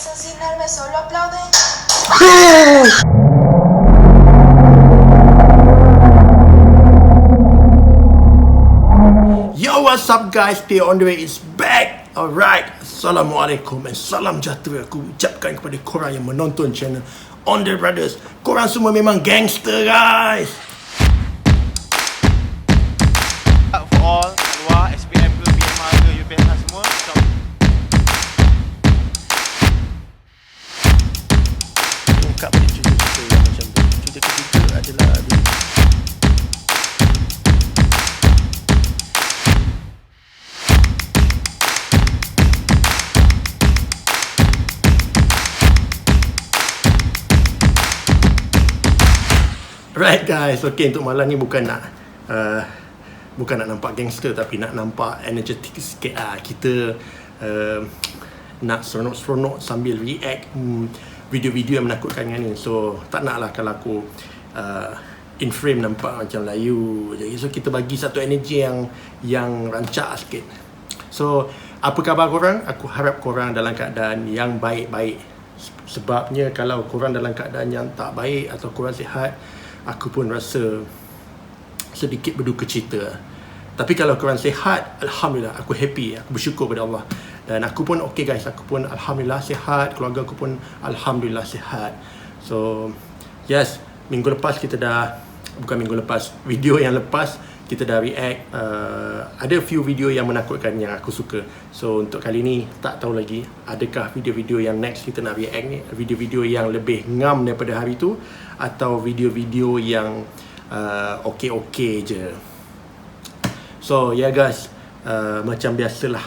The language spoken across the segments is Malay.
asesinarme solo aplauden. Yo, what's up guys? Stay on the way is back. Alright, Assalamualaikum and salam sejahtera aku ucapkan kepada korang yang menonton channel On The Brothers. Korang semua memang gangster guys. For all kat luar, SPM ke, PMR ke, UPSR semua, Ungkap balik cerita-cerita yang macam tu. Cerita ketiga adalah right guys, okay, untuk malam ni bukan nak nampak gangster, tapi nak nampak energetic sikit lah. Kita nak seronok-seronok sambil react video-video yang menakutkan ni. So tak nak lah kalau aku in frame nampak macam layu je. So kita bagi satu energy yang rancak sikit. So apa khabar korang? Aku harap korang dalam keadaan yang baik-baik. Sebabnya kalau korang dalam keadaan yang tak baik atau korang sihat, aku pun rasa sedikit berduka cita. Tapi kalau korang sihat, Alhamdulillah, aku happy, aku bersyukur pada Allah. Dan aku pun okay guys, aku pun Alhamdulillah sihat, keluarga aku pun Alhamdulillah sihat. So yes, minggu lepas kita dah, bukan minggu lepas, video yang lepas kita dah react ada few video yang menakutkan yang aku suka. So untuk kali ni tak tahu lagi adakah video-video yang next kita nak react ni video-video yang lebih ngam daripada hari tu, atau video-video yang okey-okey je. So yeah guys, macam biasalah,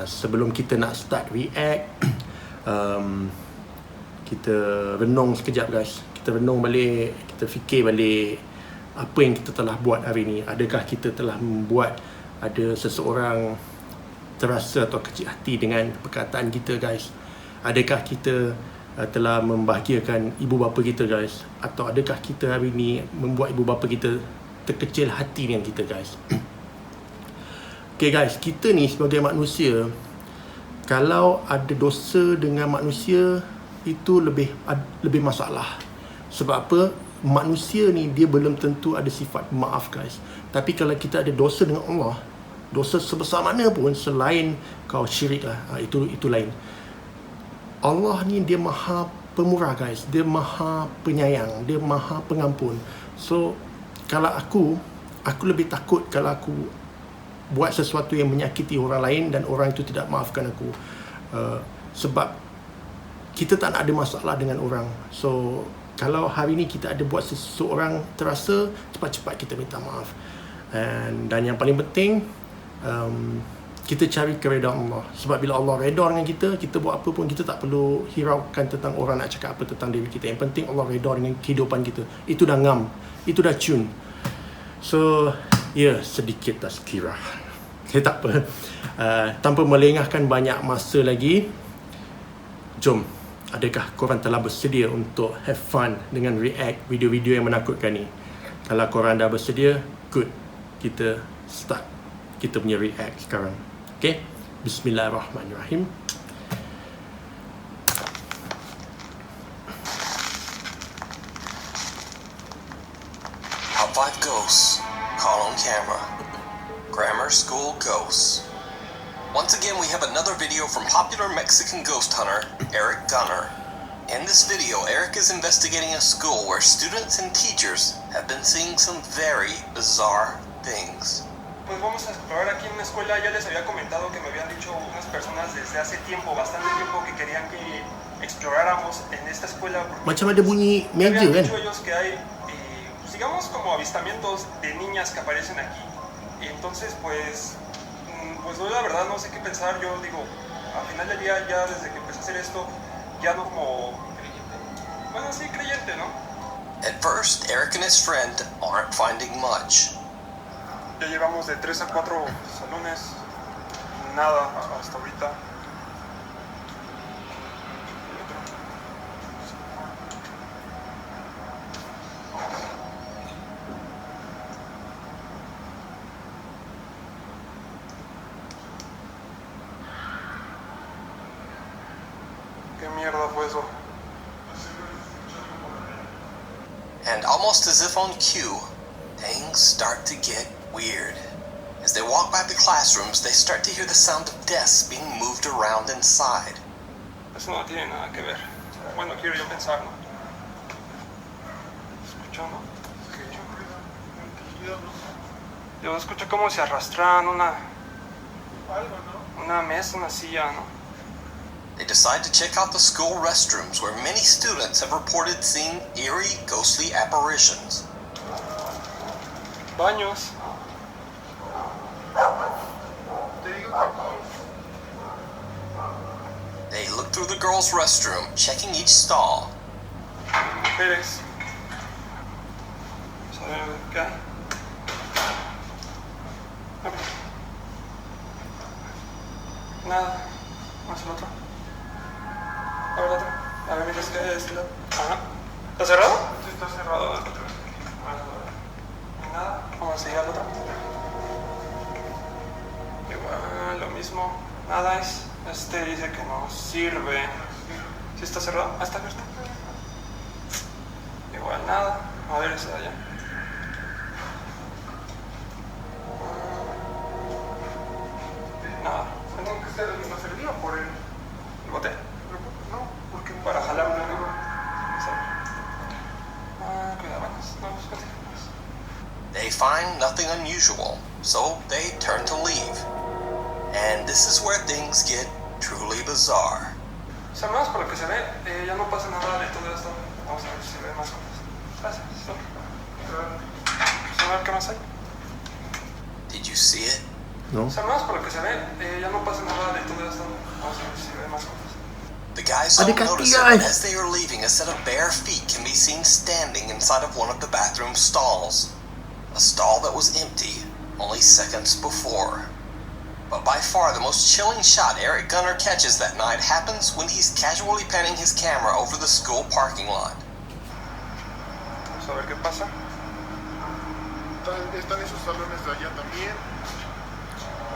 sebelum kita nak start react, kita renung sekejap guys. Kita renung balik, kita fikir balik apa yang kita telah buat hari ni. Adakah kita telah membuat ada seseorang terasa atau kecil hati dengan perkataan kita guys? Adakah kita telah membahagiakan ibu bapa kita guys? Atau adakah kita hari ni membuat ibu bapa kita terkecil hati dengan kita guys? Okay guys, kita ni sebagai manusia, kalau ada dosa dengan manusia, itu lebih masalah. Sebab apa? Manusia ni dia belum tentu ada sifat maaf guys. Tapi kalau kita ada dosa dengan Allah, dosa sebesar mana pun selain kau syirik lah, itu lain. Allah ni dia maha pemurah guys, dia maha penyayang, dia maha pengampun. So kalau aku lebih takut kalau aku buat sesuatu yang menyakiti orang lain dan orang itu tidak maafkan aku. Sebab kita tak nak ada masalah dengan orang. So kalau hari ni kita ada buat seseorang terasa, cepat-cepat kita minta maaf. Dan yang paling penting, kita cari keredaan Allah. Sebab bila Allah reda dengan kita, kita buat apa pun kita tak perlu hiraukan tentang orang nak cakap apa tentang diri kita. Yang penting Allah reda dengan kehidupan kita. Itu dah ngam, itu dah tune. So ya, sedikit tazkirah. Tak apa, tanpa melengahkan banyak masa lagi, jom. Adakah korang telah bersedia untuk have fun dengan react video-video yang menakutkan ni? Kalau korang dah bersedia, good. Kita start kita punya react sekarang. Okay? Bismillahirrahmanirrahim. Top 5 ghosts caught on camera. Grammar school ghosts. Once again, we have another video from popular Mexican ghost hunter, Eric Gunner. In this video, Eric is investigating a school where students and teachers have been seeing some very bizarre things. Pues vamos a explorar aquí en la escuela. Ya les había comentado que me habían dicho unas personas desde hace tiempo, bastante tiempo, que querían que exploráramos en esta escuela. Macam ada bunyi meja kan? Habían dicho ellos que hay, pues digamos, como avistamientos de niñas que aparecen aquí. Entonces, pues yo la verdad no sé qué pensar. Yo digo, al final del día, ya desde que empecé a hacer esto, ya no como creyente. Bueno, sí, creyente, ¿no? At first, Eric and his friend aren't finding much. Ya llevamos de 3 a 4 salones, nada hasta ahorita. ¿Qué mierda fue eso? And almost as if on cue, things start to get weird. As they walk by the classrooms, they start to hear the sound of desks being moved around inside. Eso no tiene nada que ver. Bueno, quiero yo pensar, ¿no? ¿Escucho, no? Yo escucho como se arrastran una mesa, una silla, ¿no? They decide to check out the school restrooms, where many students have reported seeing eerie, ghostly apparitions. Baños. They look through the girls' restroom, checking each stall. Mujeres. Vamos a ver qué hay. Abre. Nada. Vamos al otro. A ver el otro. A ver, mira, de este lado. Ajá. ¿Está cerrado? Sí, está cerrado. Nada. Vamos a seguir al otro. Igual, lo mismo. Nada es. Este dice que no sirve. ¿Sí está cerrado? Ah, está abierto. Igual, nada. A ver, ese de allá. Nada. Tengo que ser no servía por el bote. No, porque para jalarlo. Cuidado, vamos. They find nothing unusual, so they turn to leave. And this is where things get truly bizarre. O sea, más por lo que se ve, ya no pasa nada de todo esto. Vamos a ver si se ve más cosas. Gracias. Vamos a ver qué más hay. Did you see it? No? O sea, más por lo que se ve, ya no pasa nada de todo esto. Vamos a ver si se ve más cosas. The guys don't notice it, but as they are leaving, a set of bare feet can be seen standing inside of one of the bathroom stalls. A stall that was empty only seconds before. But by far the most chilling shot Eric Gunner catches that night happens when he's casually panning his camera over the school parking lot. Vamos a ver qué pasa. Están esos salones de allá también.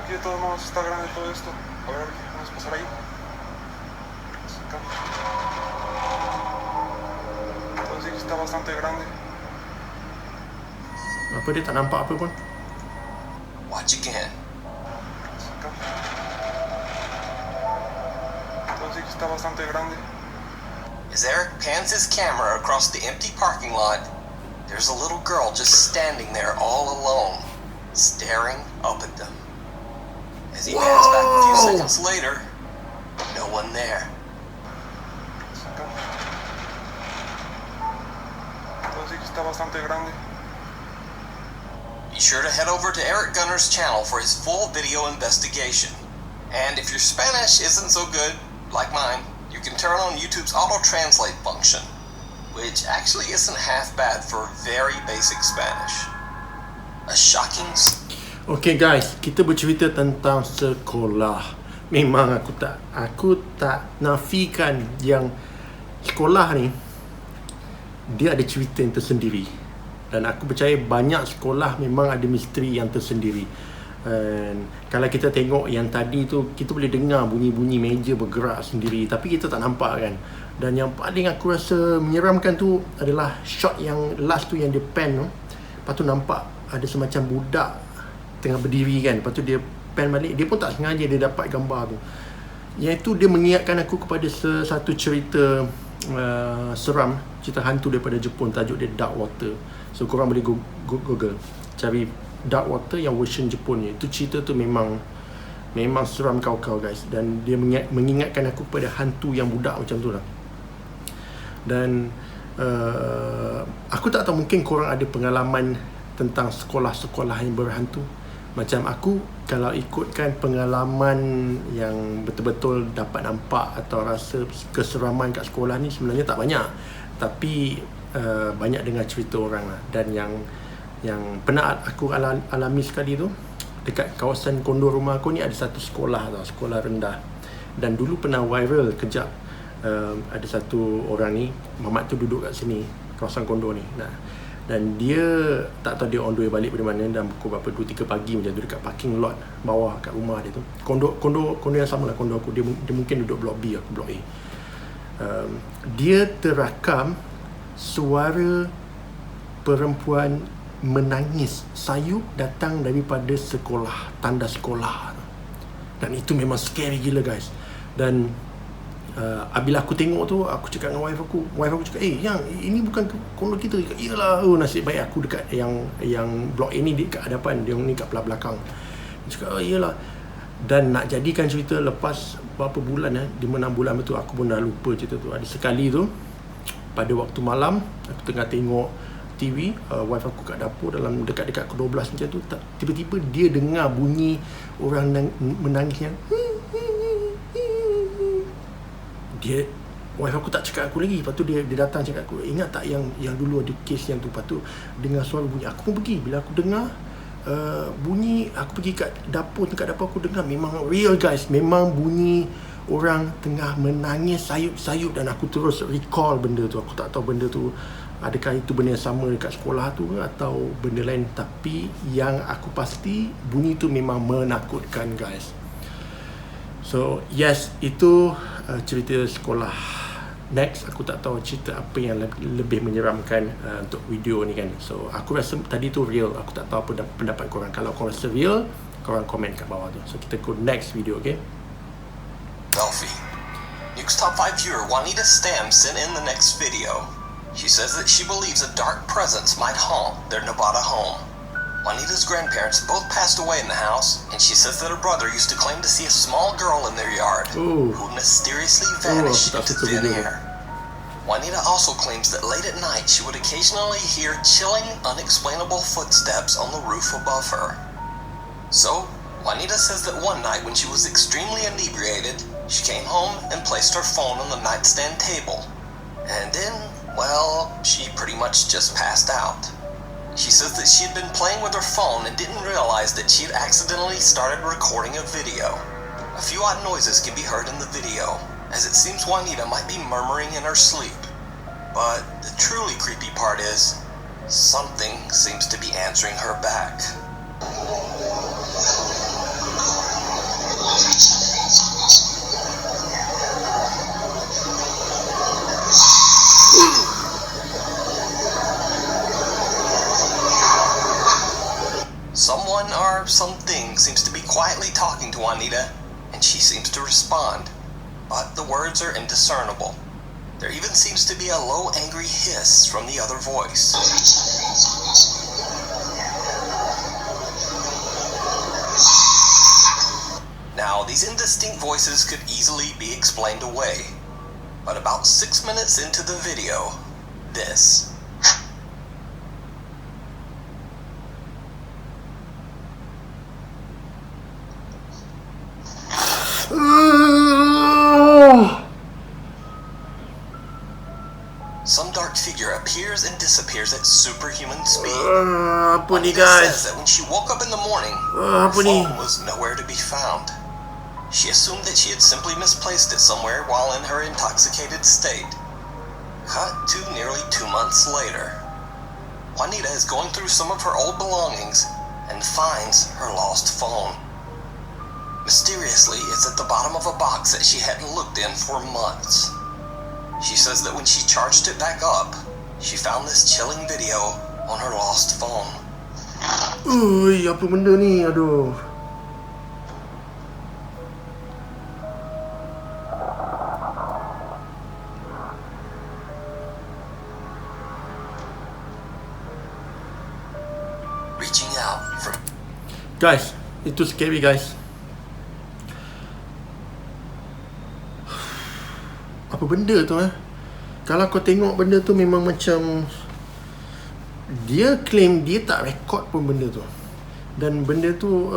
Aquí de todos modos está grande todo esto. A ver, vamos a pasar ahí. Acá. Entonces sí está bastante grande. Apa dia tak nampak apa pun? Watch again. Acá. Entonces sí está bastante grande. As Eric pans his camera across the empty parking lot, there's a little girl just standing there all alone, staring up at them. As he pans back a few seconds later, no one there. Acá. Entonces sí está bastante grande. Be sure to head over to Eric Gunner's channel for his full video investigation. And if your Spanish isn't so good, like mine, you can turn on YouTube's auto-translate function, which actually isn't half bad for very basic Spanish. A shocking... Okay guys, kita bercerita tentang sekolah. Memang aku tak nafikan yang sekolah ni dia ada cerita yang tersendiri. Dan aku percaya banyak sekolah memang ada misteri yang tersendiri. Kalau kita tengok yang tadi tu, kita boleh dengar bunyi-bunyi meja bergerak sendiri, tapi kita tak nampak kan. Dan yang paling aku rasa menyeramkan tu adalah shot yang last tu, yang dia pan tu. Lepas tu nampak ada semacam budak tengah berdiri kan. Lepas tu dia pan balik, dia pun tak sengaja dia dapat gambar tu. Yang itu dia mengingatkan aku kepada satu cerita seram, cerita hantu daripada Jepun, tajuk dia Dark Water. So korang boleh Google, cari Dark Water yang version Jepun ni. Itu cerita tu memang seram kau guys. Dan dia mengingatkan aku kepada hantu yang budak macam tu lah. Dan aku tak tahu, mungkin korang ada pengalaman tentang sekolah-sekolah yang berhantu. Macam aku, kalau ikutkan pengalaman yang betul-betul dapat nampak atau rasa keseraman kat sekolah ni, sebenarnya tak banyak. Tapi banyak dengar cerita orang lah. Dan yang pernah aku alami sekali tu, dekat kawasan kondo rumah aku ni ada satu sekolah tau, sekolah rendah. Dan dulu pernah viral kejap, ada satu orang ni, mamat tu duduk kat sini, kawasan kondo ni. Dan dia tak tahu dia on the way balik dari mana, dan pukul berapa, 2-3 pagi macam tu, dekat parking lot bawah kat rumah dia tu. Kondo yang sama lah kondo aku. Dia mungkin duduk blok B, aku blok A. dia terakam suara perempuan menangis sayup datang daripada sekolah, tanda sekolah. Dan itu memang scary gila guys. Dan bila aku tengok tu, aku cakap dengan wife aku cakap, yang ini bukan kondo kita. Iyalah, nasib baik aku dekat yang blok A ni dekat hadapan, dia ni kat belakang. Dia cakap, iyalah. Dan nak jadikan cerita, lepas berapa bulan 5-6 bulan betul, aku pun dah lupa cerita tu. Ada sekali tu, pada waktu malam, aku tengah tengok TV, wife aku kat dapur dalam dekat-dekat ke 12 macam tu, tiba-tiba dia dengar bunyi orang menangis yang wife aku tak cakap aku lagi. Lepas tu dia datang cakap aku, ingat tak yang dulu ada kes yang tu. Lepas tu dengar suara bunyi, aku pun pergi. Bila aku dengar bunyi, aku pergi kat dapur aku dengar, memang real guys, memang bunyi orang tengah menangis sayup-sayup. Dan aku terus recall benda tu. Aku tak tahu benda tu adakah itu benda yang sama dekat sekolah tu atau benda lain. Tapi yang aku pasti, bunyi tu memang menakutkan guys. So yes, itu cerita sekolah. Next, aku tak tahu cerita apa yang lebih menyeramkan untuk video ni kan. So aku rasa tadi tu real. Aku tak tahu apa pendapat korang. Kalau korang rasa real, korang komen kat bawah tu. So kita go next video, okay? Wealthy. Nuke's top 5 viewer Juanita Stam sent in the next video. She says that she believes a dark presence might haunt their Nevada home. Juanita's grandparents both passed away in the house, and she says that her brother used to claim to see a small girl in their yard who mysteriously vanished into thin air. Juanita also claims that late at night she would occasionally hear chilling, unexplainable footsteps on the roof above her. So, Juanita says that one night when she was extremely inebriated, she came home and placed her phone on the nightstand table. And then, well, she pretty much just passed out. She says that she had been playing with her phone and didn't realize that she had accidentally started recording a video. A few odd noises can be heard in the video, as it seems Juanita might be murmuring in her sleep. But the truly creepy part is, something seems to be answering her back. Someone or something seems to be quietly talking to Juanita, and she seems to respond, but the words are indiscernible. There even seems to be a low, angry hiss from the other voice. Now, these indistinct voices could easily be explained away, but about 6 minutes into the video, this. Some dark figure appears and disappears at superhuman speed. Apa ni Juanita guys? says that when she woke up in the morning, Apa her ni? phone was nowhere to be found. She assumed that she had simply misplaced it somewhere while in her intoxicated state. Cut to nearly 2 months later. Juanita is going through some of her old belongings and finds her lost phone. Mysteriously, it's at the bottom of a box that she hadn't looked in for months. She says that when she charged it back up, she found this chilling video on her lost phone. Ui, apa benda ni? Aduh. Reaching out for Guys, itu scary guys. Apa benda tu Kalau kau tengok benda tu memang macam, dia claim dia tak rekod pun benda tu. Dan benda tu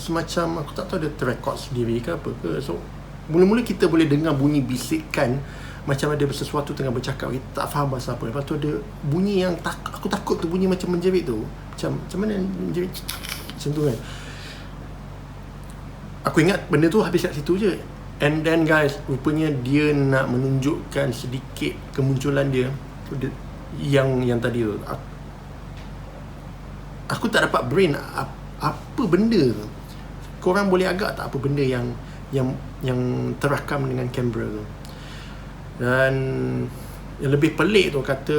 semacam, aku tak tahu dia terrekod sendiri ke apa ke. So mula-mula kita boleh dengar bunyi bisikan, macam ada sesuatu tengah bercakap, kita tak faham bahasa apa. Lepas tu ada bunyi yang aku takut tu, bunyi macam menjerit tu. Macam mana menjerit, macam tu kan. Aku ingat benda tu habis kat situ je. And then guys, rupanya dia nak menunjukkan sedikit kemunculan dia yang tadi tu. Aku tak dapat brain apa benda tu. Korang boleh agak tak apa benda yang terakam dengan kamera tu. Dan yang lebih pelik tu, kata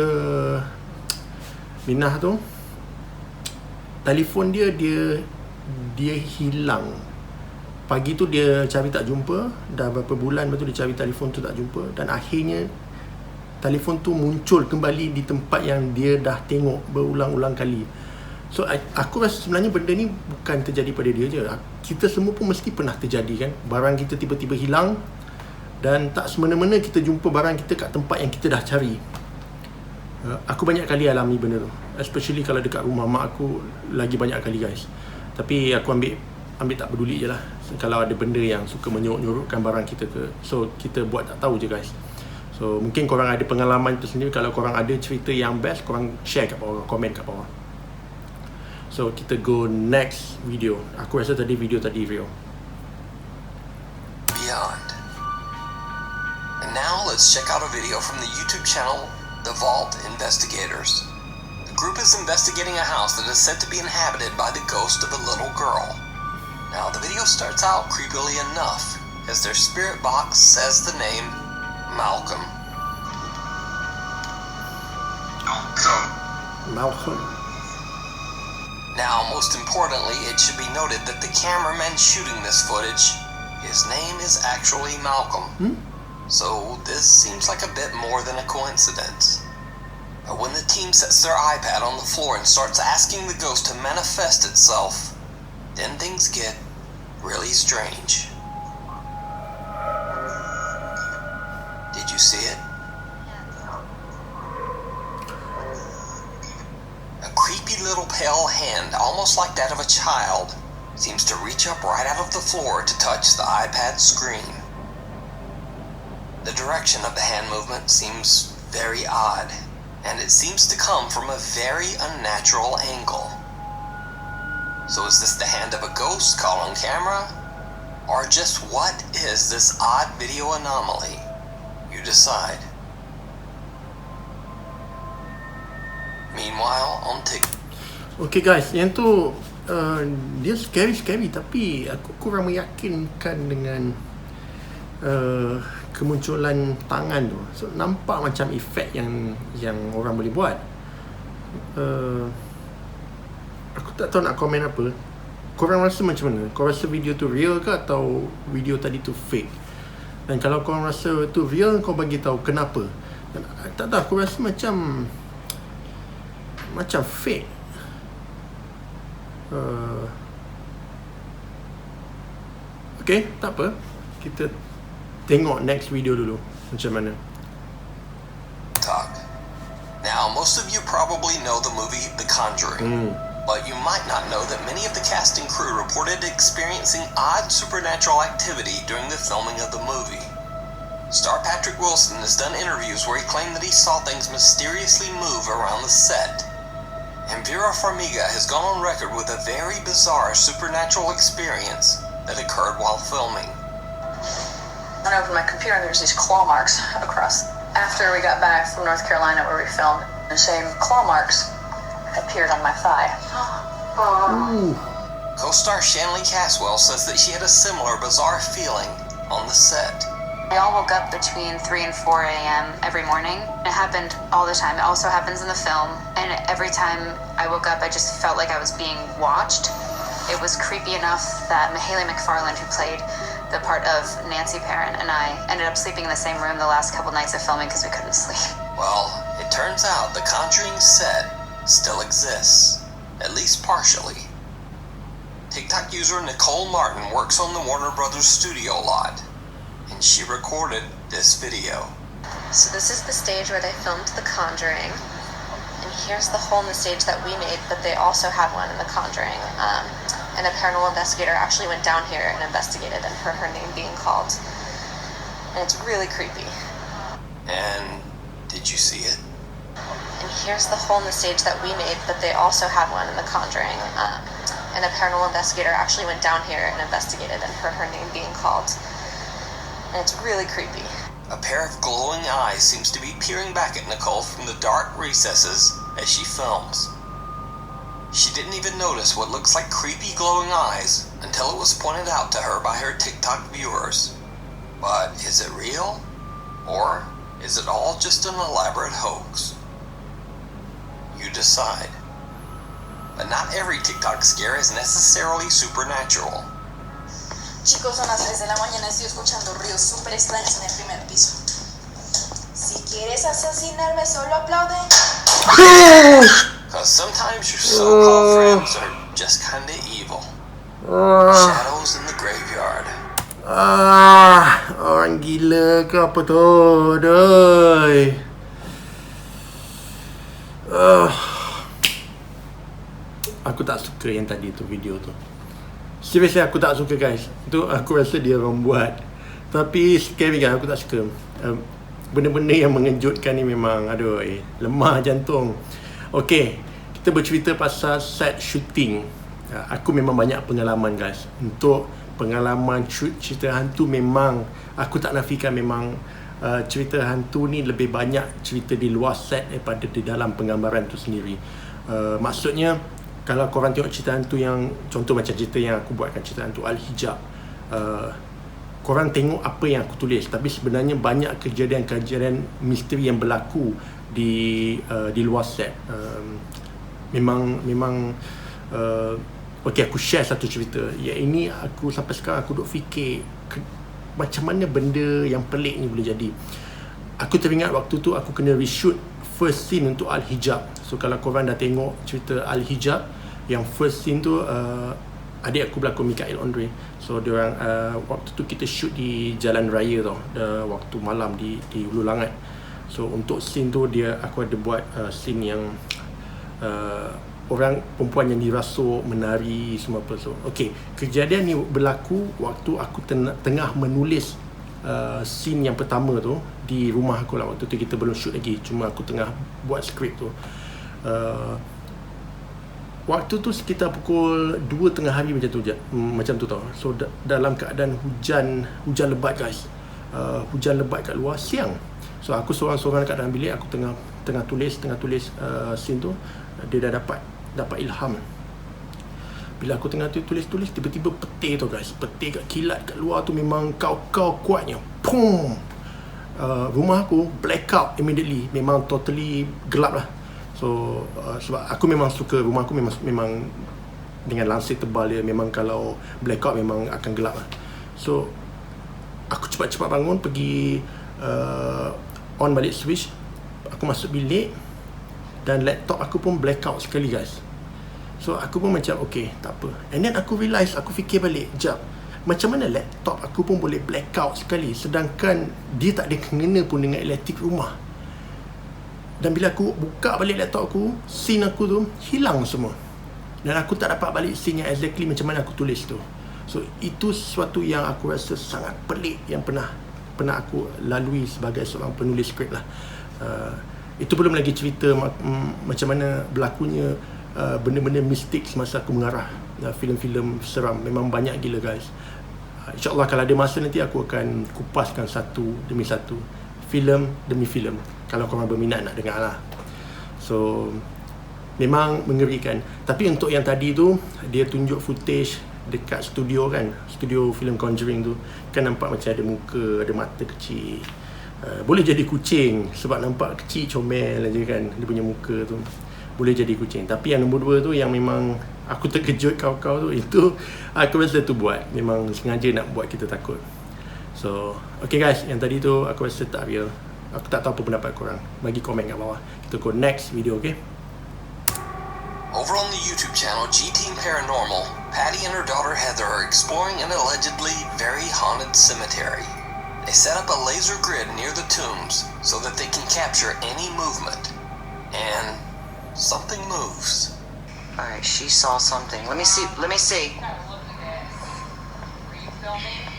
Minah tu, telefon dia hilang. Pagi tu dia cari tak jumpa, dah berapa bulan lepas tu dia cari telefon tu tak jumpa, dan akhirnya telefon tu muncul kembali di tempat yang dia dah tengok berulang-ulang kali. So aku rasa sebenarnya benda ni bukan terjadi pada dia je. Kita semua pun mesti pernah terjadi kan, barang kita tiba-tiba hilang dan tak semena-mena kita jumpa barang kita kat tempat yang kita dah cari. Aku banyak kali alami benda tu, especially kalau dekat rumah mak aku lagi banyak kali guys. Tapi aku ambil tak peduli je lah. Kalau ada benda yang suka menyorok-nyorokkan barang kita ke, so kita buat tak tahu je guys. So mungkin korang ada pengalaman tu sendiri. Kalau korang ada cerita yang best, korang share kat bawah, komen kat bawah. So kita go next video. Aku rasa tadi video tadi real. Beyond. And now let's check out a video from the YouTube channel The Vault Investigators. The group is investigating a house that is said to be inhabited by the ghost of a little girl. Now the video starts out creepily enough, as their spirit box says the name Malcolm. Malcolm. Now, most importantly, it should be noted that the cameraman shooting this footage, his name is actually Malcolm. So this seems like a bit more than a coincidence. But when the team sets their iPad on the floor and starts asking the ghost to manifest itself, then things get really strange. Did you see it? A creepy little pale hand, almost like that of a child, seems to reach up right out of the floor to touch the iPad screen. The direction of the hand movement seems very odd, and it seems to come from a very unnatural angle. So is this the hand of a ghost caught on camera? Or just what is this odd video anomaly? You decide. Meanwhile, on TikTok. Okay guys, yang tu dia scary tapi aku kurang meyakinkan dengan kemunculan tangan tu. So nampak macam efek yang orang boleh buat. Aku tak tahu nak komen apa. Korang rasa macam mana? Korang rasa video tu real ke atau video tadi tu fake? Dan kalau korang rasa tu real, kau bagi tahu kenapa. Dan, tak tahu, aku rasa macam fake. Okay, tak apa. Kita tengok next video dulu macam mana. Now, most of you probably know the movie The Conjuring. But you might not know that many of the cast and crew reported experiencing odd supernatural activity during the filming of the movie. Star Patrick Wilson has done interviews where he claimed that he saw things mysteriously move around the set. And Vera Farmiga has gone on record with a very bizarre supernatural experience that occurred while filming. I opened my computer and there's these claw marks across. After we got back from North Carolina where we filmed, the same claw marks appeared on my thigh. Co-star Shanley Caswell says that she had a similar bizarre feeling on the set. We all woke up between 3 and 4 a.m. every morning. It happened all the time. It also happens in the film. And every time I woke up, I just felt like I was being watched. It was creepy enough that Mahalie McFarland, who played the part of Nancy Perrin, and I ended up sleeping in the same room the last couple nights of filming because we couldn't sleep. Well, it turns out the Conjuring set still exists, at least partially. TikTok user Nicole Martin works on the Warner Brothers studio lot, and she recorded this video. So this is the stage where they filmed The Conjuring, and here's the hole in the stage that we made, but they also had one in The Conjuring. And a paranormal investigator actually went down here and investigated and heard her name being called. And it's really creepy. And did you see it? And here's the hole in the stage that we made, but they also had one in The Conjuring. And a paranormal investigator actually went down here and investigated and heard her name being called. And it's really creepy. A pair of glowing eyes seems to be peering back at Nicole from the dark recesses as she films. She didn't even notice what looks like creepy glowing eyes until it was pointed out to her by her TikTok viewers. But is it real? Or Is it all just an elaborate hoax? You decide. But not every TikTok scare is necessarily supernatural. Chicos, son las 3 de la mañana, estoy escuchando ruidos súper extraños en el primer piso. Si quieres asesinarme, solo aplaude. Because sometimes your so-called friends are just kinda evil. Shadows in the graveyard. Orang gila ke apa tu? Doi. Aku tak suka yang tadi tu video tu. Seriously aku tak suka guys. Tu aku rasa dia orang buat. Tapi scary kan, aku tak suka. Benda-benda yang mengejutkan ni memang aduh, lemah jantung. Okay, kita bercerita pasal set shooting. Aku memang banyak pengalaman guys. Untuk pengalaman shoot cerita hantu memang aku tak nafikan memang cerita hantu ni lebih banyak cerita di luar set daripada di dalam penggambaran tu sendiri. Maksudnya kalau korang tengok cerita hantu yang contoh macam cerita yang aku buatkan, cerita hantu Al-Hijab, korang tengok apa yang aku tulis, tapi sebenarnya banyak kejadian-kejadian misteri yang berlaku di luar set. Memang okey, aku share satu cerita. Yang ini aku sampai sekarang aku duk fikir macam mana benda yang pelik ni boleh jadi. Aku teringat waktu tu aku kena reshoot first scene untuk Al-Hijab. So kalau korang dah tengok cerita Al-Hijab, yang first scene tu adik aku berlakon Mikael Andre. So diorang waktu tu kita shoot di jalan raya tau, waktu malam di Hulu Langat. So untuk scene tu aku ada buat scene yang orang perempuan yang dirasuk, menari semua apa. So okey, kejadian ni berlaku waktu aku tengah menulis scene yang pertama tu di rumah aku lah. Waktu tu kita belum shoot lagi, cuma aku tengah buat skrip tu. Waktu tu sekitar pukul 2 tengah hari macam tu tau. So dalam keadaan hujan lebat guys. Hujan lebat kat luar siang. So aku seorang-seorang kat dalam bilik, aku tengah tulis scene tu. Dia dah dapat ilham. Bila aku tengah tulis, tiba-tiba petir tu guys. Petir kat kilat kat luar tu memang kau kuatnya. Pum. Rumah aku blackout immediately. Memang totally gelap lah. So sebab aku memang suka rumah aku memang dengan lansir tebal dia. Memang kalau blackout memang akan gelap lah. So aku cepat-cepat bangun, pergi on balik switch. Aku masuk bilik dan laptop aku pun blackout sekali guys. So aku pun macam okay, tak apa. And then aku realise, aku fikir balik, jap, macam mana laptop aku pun boleh blackout sekali sedangkan dia tak ada kena pun dengan elektrik rumah. Dan bila aku buka balik laptop aku, scene aku tu hilang semua. Dan aku tak dapat balik scene yang exactly macam mana aku tulis tu. So itu sesuatu yang aku rasa sangat pelik yang pernah aku lalui sebagai seorang penulis skrip lah. Itu belum lagi cerita macam mana berlakunya benda-benda mistik semasa aku mengarah filem-filem seram. Memang banyak gila guys. InsyaAllah kalau ada masa nanti aku akan kupaskan satu demi satu, filem demi filem, kalau korang berminat nak dengar lah. So memang mengerikan. Tapi untuk yang tadi tu, dia tunjuk footage dekat studio kan, studio filem Conjuring tu, kan nampak macam ada muka, ada mata kecil. Boleh jadi kucing sebab nampak kecil comel aja kan dia punya muka tu. Boleh jadi kucing. Tapi yang nombor 2 tu yang memang aku terkejut kau-kau tu, itu aku rasa tu buat, memang sengaja nak buat kita takut. So okay guys, yang tadi tu aku rasa tak real. Aku tak tahu apa pendapat korang. Bagi komen kat bawah. Kita go next video, okay? Over on the YouTube channel G-Team Paranormal, Patty and her daughter Heather are exploring an allegedly very haunted cemetery. They set up a laser grid near the tombs so that they can capture any movement. And something moves. Alright, she saw something. Let me see.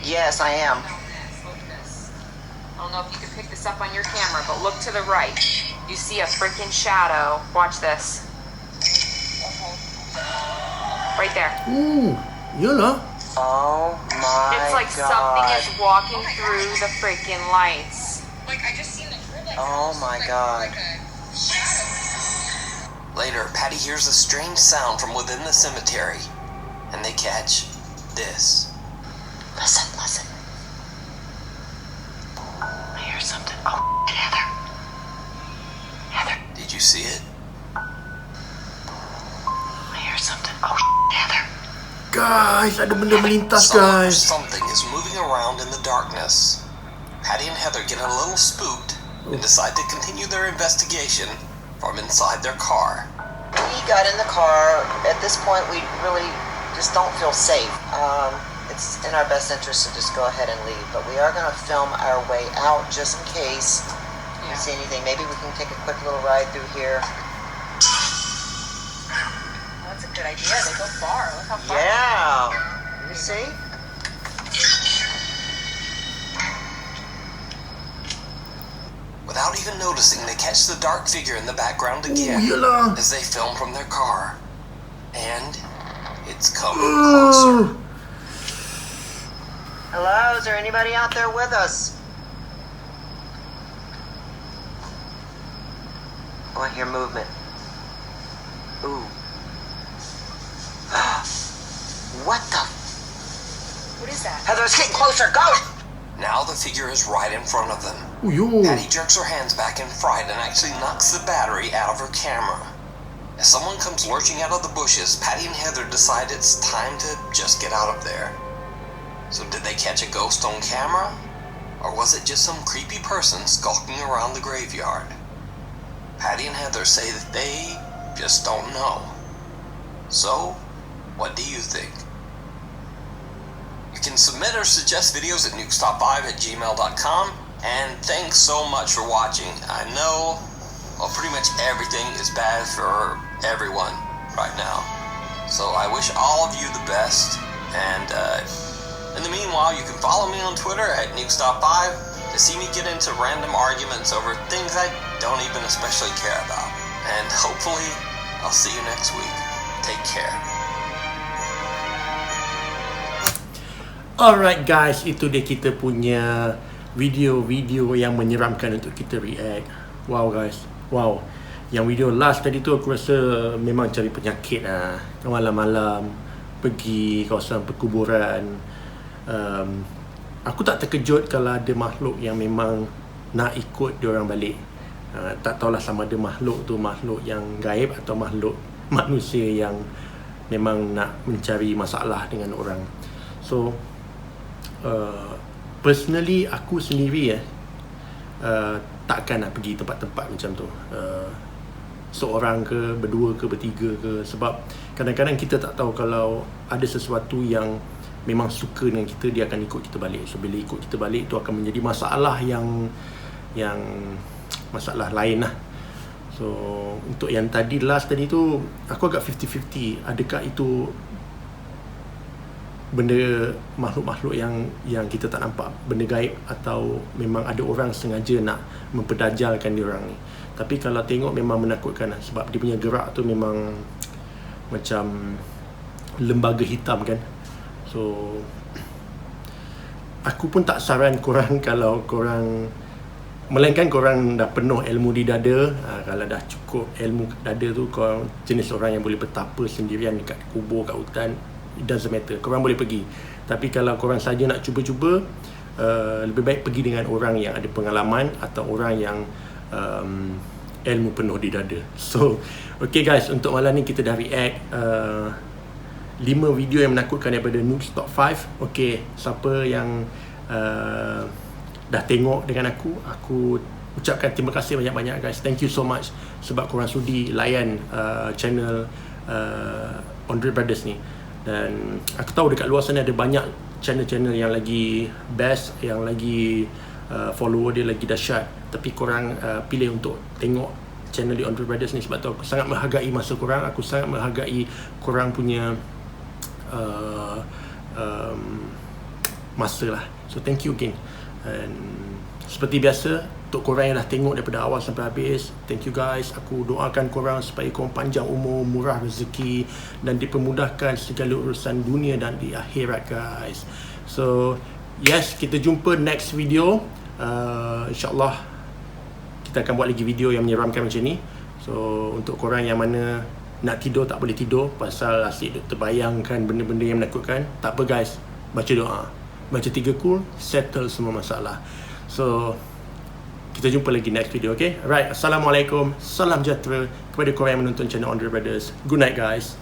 Yes, I am. I don't know if you can pick this up on your camera, but look to the right. You see a freaking shadow. Watch this. Right there. Ooh, yalah. Oh my god. It's like something is walking through the freaking lights. Like, I just seen the grid. Oh my god. Later, Patty hears a strange sound from within the cemetery, and they catch this. Listen. I hear something. Oh, Heather. see it? I hear something. Oh, Heather. Guys, ada benda melintas Someone or guys. something is moving around in the darkness. Patty and Heather get a little spooked and decide to continue their investigation from inside their car. We got in the car. At this point, we really just don't feel safe. It's in our best interest to just go ahead and leave. But we are going to film our way out just in case we see anything. Maybe we can take a quick little ride through here. That's a good idea. They go far. Look how far. Yeah. You see? Without even noticing, they catch the dark figure in the background again Yalah. as they film from their car. And it's coming closer. Hello? Is there anybody out there with us? Oh, I hear movement. Ooh. What the? What is that? Heather, it's getting closer. Go! Now the figure is right in front of them. Oh, yo. Patty jerks her hands back in fright and actually knocks the battery out of her camera. As someone comes lurching out of the bushes, Patty and Heather decide it's time to just get out of there. So did they catch a ghost on camera? Or was it just some creepy person skulking around the graveyard? Patty and Heather say that they just don't know. So, what do you think? You can submit or suggest videos at nukestop5@gmail.com. And thanks so much for watching. I know, well, pretty much everything is bad for everyone right now. So I wish all of you the best. And in the meanwhile, you can follow me on Twitter at nukestop5 to see me get into random arguments over things I don't even especially care about. And hopefully, I'll see you next week. Take care. Alright guys, itu dia kita punya video-video yang menyeramkan untuk kita react. Wow guys, wow. Yang video last tadi tu aku rasa memang cari penyakit lah. Malam-malam pergi kawasan perkuburan. Aku tak terkejut kalau ada makhluk yang memang nak ikut diorang balik. Tak tahulah sama ada makhluk tu makhluk yang gaib atau makhluk manusia yang memang nak mencari masalah dengan orang. So personally aku sendiri takkan nak pergi tempat-tempat macam tu, seorang ke, berdua ke, bertiga ke. Sebab kadang-kadang kita tak tahu kalau ada sesuatu yang memang suka dengan kita, dia akan ikut kita balik. So bila ikut kita balik tu akan menjadi masalah yang masalah lain lah. So untuk yang tadi last tadi tu aku agak 50-50. Adakah itu benda makhluk-makhluk yang kita tak nampak, benda gaib, atau memang ada orang sengaja nak memperdajalkan diorang ni. Tapi kalau tengok memang menakutkan lah, sebab dia punya gerak tu memang macam lembaga hitam kan. So aku pun tak saran korang kalau korang, melainkan korang dah penuh ilmu di dada. Kalau dah cukup ilmu dada tu, korang jenis orang yang boleh bertapa sendirian dekat kubur, kat hutan, it doesn't matter, korang boleh pergi. Tapi kalau korang saja nak cuba-cuba, lebih baik pergi dengan orang yang ada pengalaman atau orang yang ilmu penuh di dada. So okay guys, untuk malam ni kita dah react 5 video yang menakutkan daripada NUKES Top 5. Okay, siapa yang dah tengok dengan aku ucapkan terima kasih banyak-banyak guys. Thank you so much sebab korang sudi layan channel Andre Brothers ni. Dan aku tahu dekat luar sana ada banyak channel-channel yang lagi best, yang lagi follower dia lagi dahsyat. Tapi korang pilih untuk tengok channel di Andre Brothers ni sebab tu aku sangat menghargai masa korang. Aku sangat menghargai korang punya masa lah. So thank you again. And seperti biasa, untuk korang yang dah tengok daripada awal sampai habis, thank you guys. Aku doakan korang supaya korang panjang umur, murah rezeki, dan dipermudahkan segala urusan dunia dan di akhirat guys. So yes, kita jumpa next video. InsyaAllah kita akan buat lagi video yang menyeramkan macam ni. So untuk korang yang mana nak tidur tak boleh tidur pasal asyik terbayangkan benda-benda yang menakutkan, tak apa guys, baca doa, baca 3 kul, settle semua masalah. So Kita jumpa lagi next video, okay? Alright, Assalamualaikum, salam sejahtera kepada korang yang menonton channel Andre Brothers. Good night guys.